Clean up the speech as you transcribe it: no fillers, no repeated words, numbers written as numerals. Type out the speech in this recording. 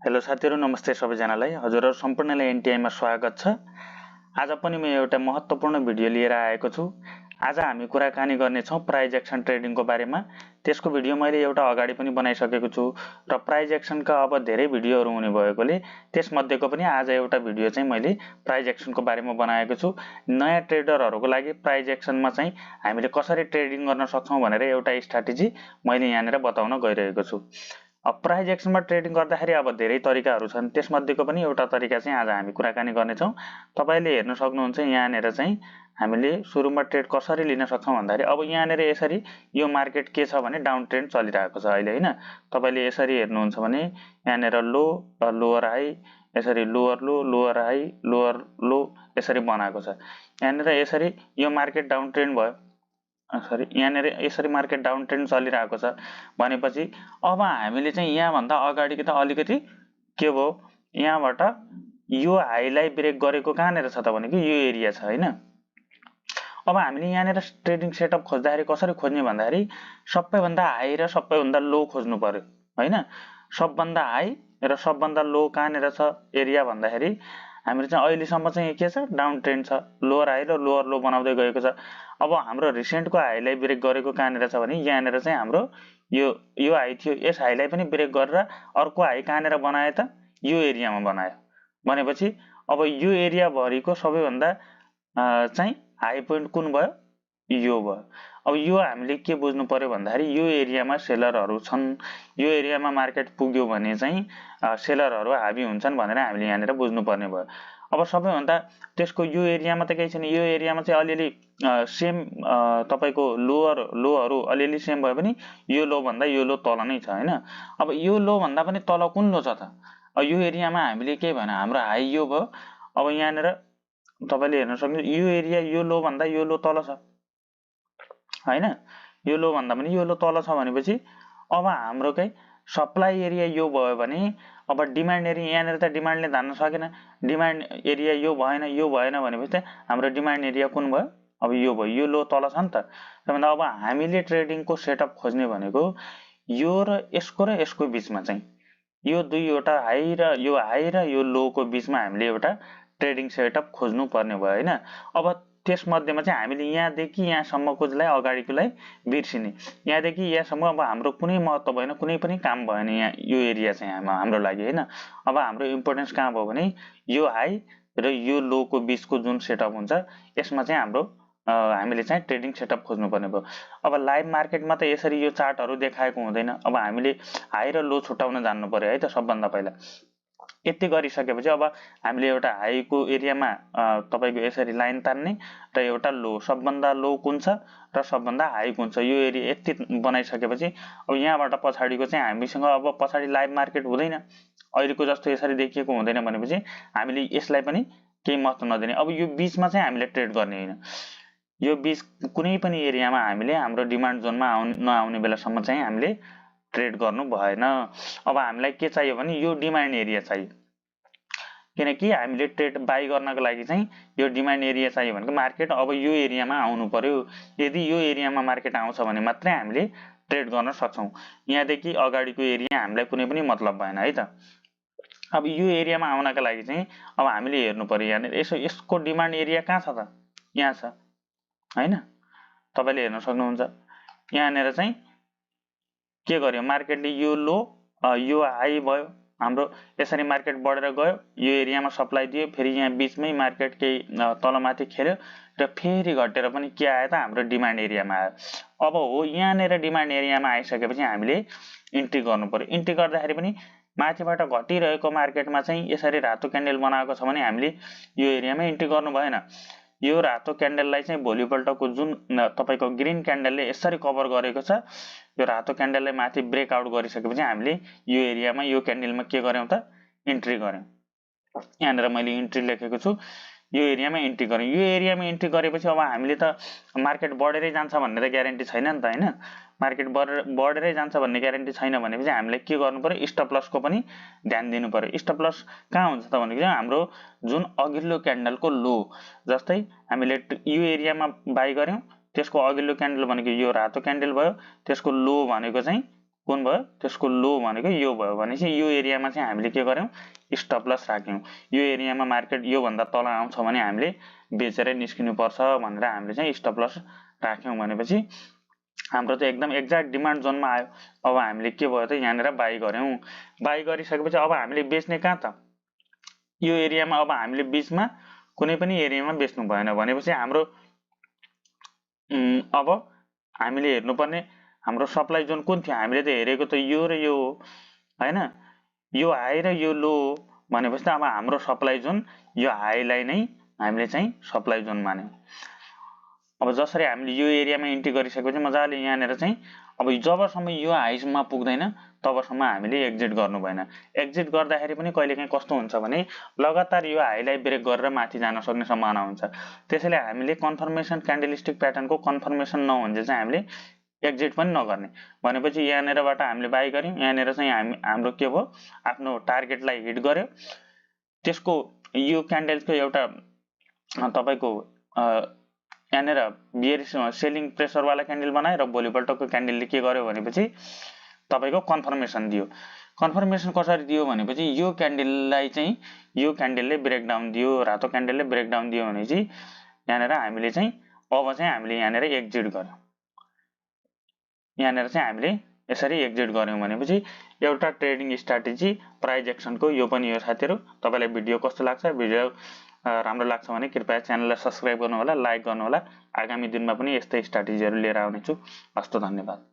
Hello साथीहरु, नमस्ते सबैजनालाई। हजुरहरु सम्पूर्णलाई एनटीआई मा स्वागत छ। आज पनि म एउटा महत्त्वपूर्ण भिडियो लिएर आएको छु। आज हामी कुराकानी गर्ने छौं प्राइस एक्सन ट्रेडिङको बारेमा। त्यसको भिडियो मैले एउटा अगाडि पनि बनाइसकेको छु र प्राइस एक्सनका अब धेरै भिडियोहरु हुने भएकोले त्यसमध्येको पनि आज एउटा भिडियो चाहिँ मैले प्राइस एक्सनको बारेमा बनाएको छु। नयाँ ट्रेडरहरुको लागि प्राइस एक्सनमा चाहिँ हामीले कसरी ट्रेडिङ गर्न सक्छौं भनेर एउटा स्ट्र्याटेजी मैले यहाँनेर बताउन गइरहेको छु। प्राइस एक्सनमा ट्रेडिङ गर्दाखेरि अब धेरै तरिकाहरु छन्। त्यसमध्येको पनि एउटा तरिका चाहिँ आज हामी कुराकानी गर्ने छौं। तपाईले हेर्न सक्नुहुन्छ यहाँनेर चाहिँ हामीले सुरुमा ट्रेड कसरी लिन सक्छौं भन्दाखेरि अब यहाँनेर यसरी यो मार्केट के छ भने डाउन ट्रेन्ड चलिरहेको छ अहिले हैन। तपाईले यसरी हेर्नुहुन्छ भने यहाँनेर लो लोअर हाई, यसरी लोअर लो लोअर हाई लोअर लो यसरी बनाएको छ। यहाँनेर यसरी यो मार्केट डाउन ट्रेन्ड भयो। सरी यहाँनेर यसरी मार्केट डाउन ट्रेन्ड चलिरहेको छ भनेपछि अब हामीले चाहिँ यहाँ भन्दा अगाडिको त अलिकति के भयो, यहाँबाट यो हाईलाई ब्रेक गरेको कहाँनेर छ त भनेको यो एरिया छ हैन। अब हामीले यहाँनेर ट्रेडिङ सेटअप खोज्दाखेरि कसरी खोज्ने भन्दाखेरि सबैभन्दा हाई र सबैभन्दा लो खोज्नु पर्यो हैन। सबभन्दा हाई र सबभन्दा लो कहाँनेर छ एरिया भन्दाखेरि हामीले चाहिँ अहिलेसम्म चाहिँ के छ डाउन ट्रेन्ड छ, लोअर हाई र लोअर लो बनाउँदै गएको छ। अब हाम्रो रिसेन्टको हाईलाई ब्रेक गरेको कहाँनेर छ भने यहाँनेर चाहिँ हाम्रो यो हाई थियो, यस हाईलाई पनि ब्रेक गरेर अर्को हाई कहाँनेर बनायो त यो एरियामा बनायो भनेपछि अब यो एरिया भरिको सबैभन्दा चाहिँ हाई पोइन्ट कुन भयो यो भयो। अब यो हामीले के बुझ्नु पर्यो भन्दाखेरि यो एरियामा सेलरहरु छन्, यो एरियामा मार्केट पुग्यो भने चाहिँ सेलरहरु हाबी हुन्छन् भनेर हामीले यहाँनेर बुझ्नु पर्ने भयो। अब सबैभन्दा त्यसको यो एरियामा त केही छैन, यो एरियामा चाहिँ अलिअलि सेम तपाईको लोहरु अलिअलि सेम भयो पनि यो लो भन्दा यो लो तल नै छ हैन। अब यो लो भन्दा पनि तल कुन लो छ त? अब यो एरियामा हामीले के भने हाम्रो हाई यो भयो। अब यहाँनेर तपाईले हेर्न सक्नुहुन्छ यो एरिया यो लो भन्दा यो लो तल छ हैन। यो लो भन्दा पनि यो लो तल छ भनेपछि अब हाम्रो चाहिँ सप्लाई एरिया यो भयो भने अब डिमान्ड एरिया यहाँनेर त डिमान्डले धान्न सकेन, डिमान्ड एरिया यो भएन भनेपछि त हाम्रो डिमान्ड एरिया कुन भयो अब यो भयो, यो लो तल छ नि त। त्यसैले अब हामीले ट्रेडिङको सेटअप खोज्ने भनेको यो र यसको बीचमा चाहिँ यो दुईवटा हाई र यो लो को बीचमा हामीले एउटा ट्रेडिङ सेटअप खोज्नु पर्ने भयो हैन। अब त्यसमध्येमा चाहिँ हामीले यहाँदेखि यहाँसम्मकोलाई अगाडिकोलाई बिर्सिने, यहाँदेखि यहाँसम्म अब हाम्रो कुनै महत्त्व भएन, कुनै पनि काम भएन यहाँ यो एरिया चाहिँ हाम्रो लागि हैन। अब हाम्रो इम्पोर्टेन्स कहाँ भयो भने यो हाई र यो लो को बीचको जुन सेटअप हुन्छ यसमा चाहिँ हाम्रो हामीले चाहिँ ट्रेडिङ सेटअप खोज्नु पर्ने भयो। अब लाइभ मार्केटमा त यसरी यो चार्टहरु देखाएको हुँदैन। अब हामीले हाई र लो छुटाउन जान्नु पर्यो है त सबभन्दा पहिला। यति गरिसकेपछि अब हामीले एउटा हाई को एरियामा तपाईको यसरी लाइन तान्ने र एउटा लो, सबभन्दा लो कुन छ र सबभन्दा हाई कुन छ यो एरिया यति बनाइसकेपछि अब यहाँबाट पछाडीको चाहिँ हामीसँग अब पछाडी लाइभ मार्केट हुँदैन, अहिलेको जस्तो यसरी देखिएको हुँदैन भनेपछि हामीले यसलाई पनि केही महत्त्व नदिने। अब यो बीचमा चाहिँ हामीले ट्रेड गर्ने हैन। यो बीच कुनै पनि एरियामा हामीले हाम्रो डिमान्ड जोनमा नआउने बेलासम्म चाहिँ हामीले ट्रेड गर्नु भएन। अब हामीलाई के चाहियो भने यो डिमान्ड एरिया चाहियो, किनकि हामीले ट्रेड बाइ गर्नको लागि चाहिँ यो डिमान्ड एरिया चाहियो भनेको मार्केट अब यो एरियामा आउनु पर्यो। यदि यो एरियामा मार्केट आउँछ भने मात्रै हामीले ट्रेड गर्न सक्छौं। यहाँदेखि अगाडिको एरिया हामीलाई कुनै पनि मतलब भएन है त। अब यो एरियामा आउनका लागि चाहिँ अब हामीले हेर्नु पर्यो यहाँनेर यसको डिमान्ड एरिया कहाँ छ त यहाँ छ हैन। तपाईले हेर्न सक्नुहुन्छ यहाँनेर चाहिँ के गर्यो मार्केटले यो लो यो हाई भयो हाम्रो, यसरी मार्केट बढेर गयो, यो एरियामा सप्लाई दियो, फेरि यहाँ बीचमै मार्केट केही तलमाथि खेल्यो र फेरि घटेर पनि के आयो त हाम्रो डिमान्ड एरियामा आयो। अब हो यहाँनेर डिमान्ड एरियामा आइसकेपछि हामीले इन्ट्री गर्नु पर्यो। इन्ट्री गर्दाखेरि पनि माथिबाट घटिरहेको मार्केटमा चाहिँ यसरी रातो क्यान्डल बनाएको छ भने हामीले यो एरियामा इन्ट्री गर्नु भएन। यो रातो क्यान्डललाई चाहिँ भोलिपल्टको जुन तपाईको ग्रीन क्यान्डलले यसरी कभर गरेको छ, यो रातो क्यान्डललाई माथि ब्रेकआउट गरिसकेपछि हामीले यो एरियामा यो क्यान्डलमा के गर्यौं त इन्ट्री गर्यौं। यहाँनेर मैले इन्ट्री लेखेको छु, यो एरियामा इन्ट्री गर्यौं। यो एरियामा इन्ट्री गरेपछि अब हामीले त मार्केट बढेरै जान्छ भन्ने त ग्यारेन्टी छैन नि त हैन। मार्केट बढेरै जान्छ भन्ने ग्यारेन्टी छैन भनेपछि हामीले के गर्नु पर्यो स्टप लसको पनि ध्यान दिनु पर्यो। स्टप लस कहाँ हुन्छ त भनेको हाम्रो जुन अघिल्लो क्यान्डलको लो, जस्तै हामीले यो एरियामा बाइ गर्यौं, त्यसको अघिल्लो क्यान्डल भनेको यो रातो क्यान्डल भयो, त्यसको लो भनेको चाहिँ कुन भयो त्यसको लो भनेको यो भयो भनेपछि यो एरियामा चाहिँ हामीले के गर्यौं स्टप लस राख्यौं यो एरियामा मार्केट यो भन्दा तल आउँछ भने हामीले बेचेर निस्किनु पर्छ भनेर हामीले चाहिँ स्टप लस राख्यौं भनेपछि हाम्रो चाहिँ एकदम एक्ज्याक्ट डिमान्ड जोनमा आयो अब हामीले के भयो त यहाँनेर बाइ गर्यौं बाइ गरिसकेपछि अब हामीले बेच्ने कहाँ त यो एरियामा अब हामीले बीचमा कुनै पनि एरियामा बेच्नु भएन भनेपछि हाम्रो अब हामीले हेर्नुपर्ने हाम्रो सप्लाई जोन कुन थियो हामीले त हेरेको त यो र यो हैन यो हाई र यो लो भनेपछि त अब हाम्रो सप्लाई जोन यो हाईलाई नै हामीले चाहिँ सप्लाई जोन मान्यौं अब जसरी हामीले यो एरियामा इन्ट्री गरिसकेपछि मजाले यहाँनेर चाहिँ अब जबसम्म यो हाईमा पुग्दैन तबसम्म हामीले एक्जिट गर्नु भएन एक्जिट गर्दाखेरि पनि कहिलेकाहीँ कस्तो हुन्छ भने लगातार यो हाईलाई ब्रेक गरेर माथि जान सक्ने सम्भावना हुन्छ त्यसैले हामीले कन्फर्मेसन क्यान्डलस्टिक प्याटर्नको कन्फर्मेसन नहुन्छ चाहिँ हामीले एक्जिट पनि नगर्ने भनेपछि यहाँनेरबाट हामीले बाइ गर्यौं यहाँनेर चाहिँ हाम्रो के भयो आफ्नो टार्गेटलाई हिट गर्यो त्यसको यो क्यान्डलको एउटा तपाईको यहाँनेर बियरिश सेलिङ प्रेसर वाला क्यान्डल बनायो र भोलिपल्टको क्यान्डलले के गर्यो भनेपछि तपाईको कन्फर्मेसन दियो कन्फर्मेसन कसरी दियो भनेपछि यो क्यान्डललाई चाहिँ यो क्यान्डलले ब्रेकडाउन दियो रातो क्यान्डलले ब्रेकडाउन दियो भनेपछि यहाँनेर हामीले चाहिँ अब चाहिँ हामीले यहाँनेर एक्जिट गर्यौं यहाँनेर चाहिँ हामीले यसरी एक्जिट गर्यौं भनेपछि एउटा ट्रेडिङ स्ट्र्याटेजी प्राइस एक्सनको यो पनि हो साथीहरु तपाईलाई भिडियो कस्तो लाग्छ भिडियो राम्रो लाग्छ भने कृपया च्यानललाई सब्स्क्राइब गर्नु होला लाइक गर्नु होला आगामी दिनमा पनि यस्तै स्ट्र्याटेजीहरु लिएर आउने छु हस्त धन्यवाद